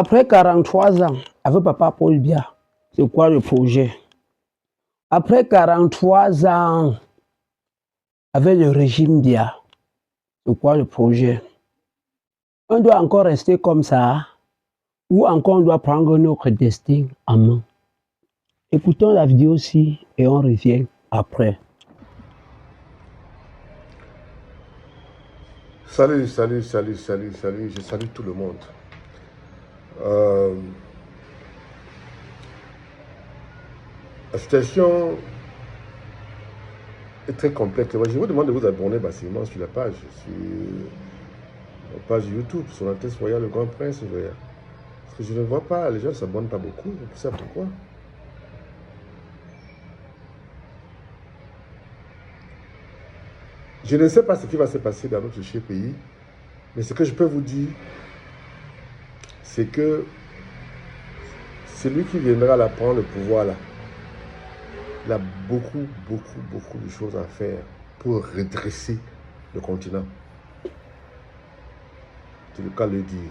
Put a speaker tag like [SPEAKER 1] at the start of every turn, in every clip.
[SPEAKER 1] Après 43 ans, avec Papa Paul Biya, c'est quoi le projet? Après 43 ans, avec le régime Biya, c'est quoi le projet? On doit encore rester comme ça, ou encore on doit prendre notre destin en main. Écoutons la vidéo aussi et on revient après.
[SPEAKER 2] Salut, je salue tout le monde. La situation est très complexe. Je vous demande de vous abonner massivement sur la page, YouTube, sur la Altesse Royale, le Grand Prince. Parce que je ne vois pas, les gens ne s'abonnent pas beaucoup. Vous savez pourquoi? Je ne sais pas ce qui va se passer dans notre cher pays, mais ce que je peux vous dire, c'est que celui qui viendra là prendre le pouvoir là, il a beaucoup de choses à faire pour redresser le continent. C'est le cas de le dire.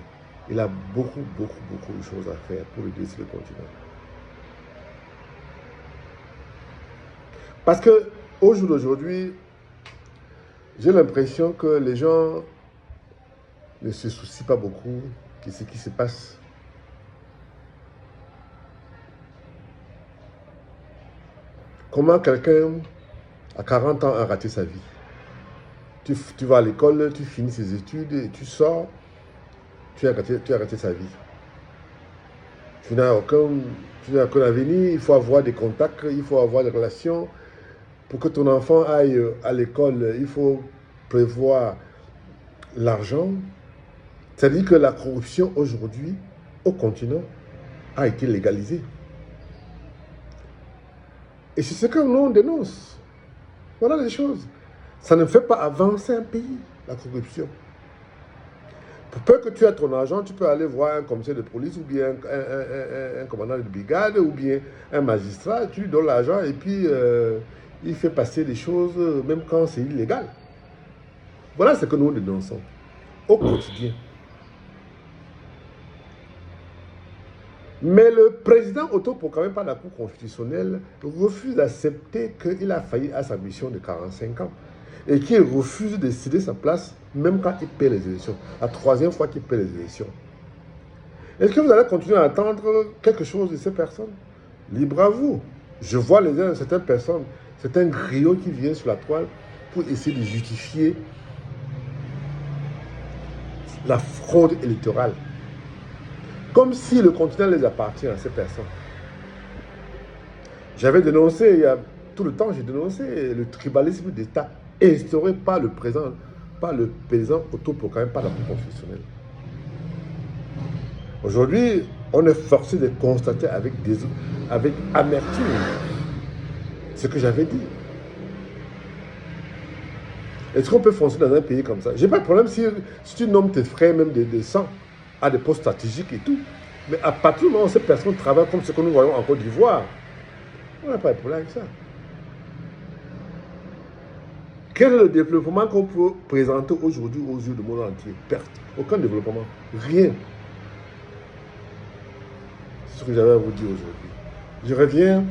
[SPEAKER 2] Il a beaucoup de choses à faire pour redresser le continent. Parce que au jour d'aujourd'hui, j'ai l'impression que les gens ne se soucient pas beaucoup de ce qui se passe. Comment quelqu'un à 40 ans a raté sa vie? Tu vas à l'école, tu finis ses études et tu sors, tu as raté sa vie. Tu n'as aucun avenir, il faut avoir des contacts, il faut avoir des relations. Pour que ton enfant aille à l'école, il faut prévoir l'argent. C'est-à-dire que la corruption aujourd'hui, au continent, a été légalisée. Et c'est ce que nous on dénonce. Voilà les choses. Ça ne fait pas avancer un pays, la corruption. Pour peu que tu aies ton argent, tu peux aller voir un commissaire de police ou bien un commandant de brigade ou bien un magistrat, tu lui donnes l'argent et puis il fait passer des choses même quand c'est illégal. Voilà ce que nous dénonçons au quotidien. Mais le président autoproclamé par la Cour constitutionnelle refuse d'accepter qu'il a failli à sa mission de 45 ans et qu'il refuse de céder sa place même quand il paie les élections. La troisième fois qu'il paie les élections. Est-ce que vous allez continuer à attendre quelque chose de ces personnes? Libre à vous. Je vois certaines personnes, certains griots qui viennent sur la toile pour essayer de justifier la fraude électorale. Comme si le continent les appartient à ces personnes. J'avais dénoncé, il y a tout le temps, j'ai dénoncé le tribalisme d'État instauré par le président autoproclamé par la Cour constitutionnelle. Aujourd'hui, on est forcé de constater avec amertume ce que j'avais dit. Est-ce qu'on peut fonctionner dans un pays comme ça? J'ai pas de problème si tu nommes tes frères, même de sang, à des postes stratégiques et tout. Mais à partir du moment où ces personnes travaillent comme ce que nous voyons en Côte d'Ivoire, on n'a pas de problème avec ça. Quel est le développement qu'on peut présenter aujourd'hui aux yeux du monde entier? Perte. Aucun développement. Rien. C'est ce que j'avais à vous dire aujourd'hui. Je reviens.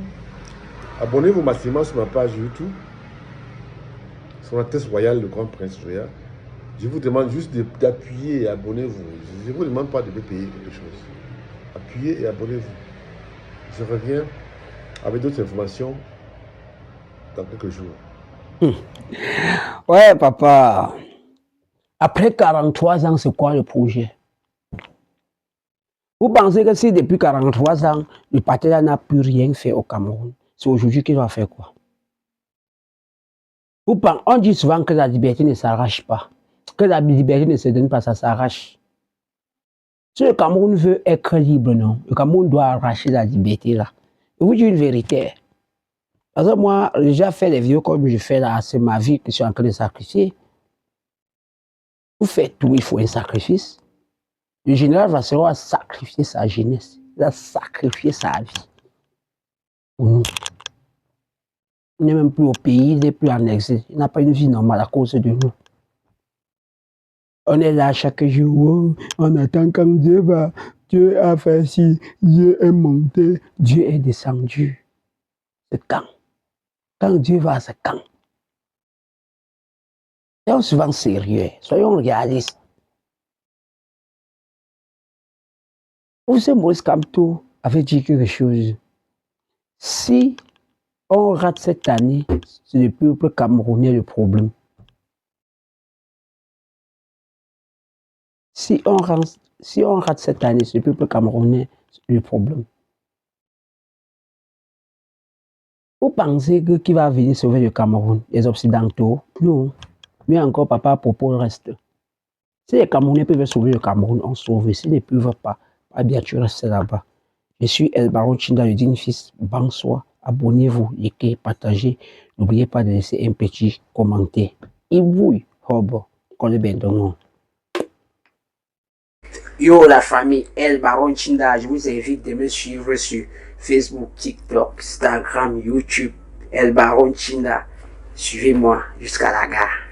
[SPEAKER 2] Abonnez-vous massivement sur ma page YouTube. Sur la Altesse Royale, le Grand Prince Joya. Je vous demande juste d'appuyer et abonnez-vous. Je ne vous demande pas de payer quelque chose. Appuyez et abonnez-vous. Je reviens avec d'autres informations dans quelques jours.
[SPEAKER 1] Ouais, papa. Après 43 ans, c'est quoi le projet? Vous pensez que si depuis 43 ans, le parti n'a plus rien fait au Cameroun, c'est aujourd'hui qu'il va faire quoi? On dit souvent que la liberté ne s'arrache pas, que la liberté ne se donne pas, ça s'arrache. Si le Cameroun veut être libre, non, le Cameroun doit arracher la liberté là. Je vous dis une vérité. Parce que moi, j'ai déjà fait les vidéos comme je fais là, c'est ma vie que je suis en train de sacrifier. Vous faites tout, il faut un sacrifice. Le général Vassero a sacrifié sa jeunesse, il a sacrifié sa vie pour nous. Il n'est même plus au pays, il n'est plus en exil, il n'a pas une vie normale à cause de nous. On est là chaque jour, on attend quand Dieu va. Dieu a fait ci, Dieu est monté, Dieu est descendu. C'est quand? Quand Dieu va, c'est quand? Soyons souvent sérieux, soyons réalistes. Vous savez, Maurice Kamto avait dit quelque chose. Si on rate cette année, c'est le peuple camerounais le problème. Si on rate cette année, c'est le peuple camerounais le problème. Vous pensez que qui va venir sauver le Cameroun? Les Occidentaux? Non. Mais encore, papa, à propos, le reste. Si les Camerounais peuvent sauver le Cameroun, on sauve. S'ils ne peuvent pas, bien tu restes là-bas. Je suis El Baron Chinda, le digne fils. Bonsoir. Abonnez-vous, likez, partagez. N'oubliez pas de laisser un petit commentaire. Ibouille, Hobo, Kolebendongo. Yo la famille El Baron Chinda, je vous invite de me suivre sur Facebook, TikTok, Instagram, YouTube. El Baron Chinda. Suivez-moi jusqu'à la gare.